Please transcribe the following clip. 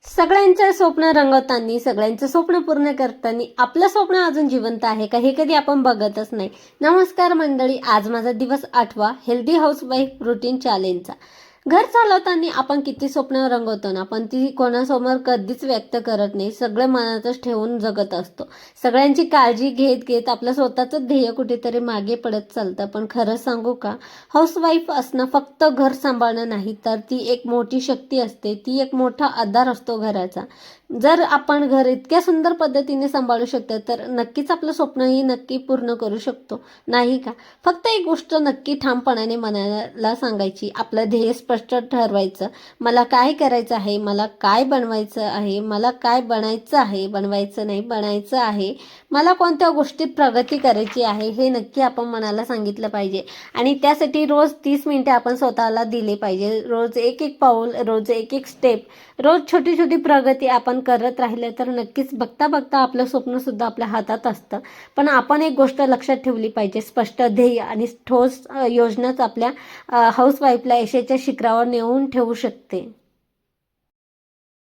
सगळ्यांचं स्वप्न रंगवताना, सगळ्यांचं स्वप्न पूर्ण करताना आपलं स्वप्न अजून जिवंत आहे का हे कधी आपण बघतच नाही. नमस्कार मंडळी, आज माझा दिवस 8वा हेल्दी हाऊसवाईफ रुटीन चॅलेंजचा. घर चालवताना आपण किती स्वप्न रंगवतो ना, पण ती कोणासमोर कधीच व्यक्त करत नाही. सगळं मनातच ठेवून जगत असतो. सगळ्यांची काळजी घेत घेत आपलं स्वतःचं ध्येय कुठेतरी मागे पडत चालतं. पण खरं सांगू का, हाऊसवाईफ असणं फक्त घर सांभाळणं नाही, तर ती एक मोठी शक्ती असते. ती एक मोठा आधार असतो घराचा. जर आपण घर इतक्या सुंदर पद्धतीने सांभाळू शकतो, तर नक्कीच आपलं स्वप्नही नक्की पूर्ण करू शकतो, नाही का? फक्त एक गोष्ट नक्की ठामपणाने मनाला सांगायची, आपलं ध्येय स्पष्ट ठरवायचं. मला काय करायचं आहे, मला काय बनवायचं आहे, मला काय बनायचं आहे, बनवायचं नाही बनायचं आहे, मला कोणत्या गोष्टीत प्रगती करायची आहे, हे नक्की आपण मनाला सांगितलं पाहिजे. आणि त्यासाठी रोज 30 मिनिटे आपण स्वतःला दिले पाहिजे. रोज एक एक पाऊल, रोज एक एक स्टेप, रोज छोटी छोटी प्रगती आपण करत राहिलं तर नक्कीच बघता बघता आपलं स्वप्नसुद्धा आपल्या हातात असतं. पण आपण एक गोष्ट लक्षात ठेवली पाहिजे, स्पष्ट ध्येय आणि ठोस योजनाच आपल्या हाऊसवाईफला यशाच्या शिखरावर नेऊन ठेवू शकते.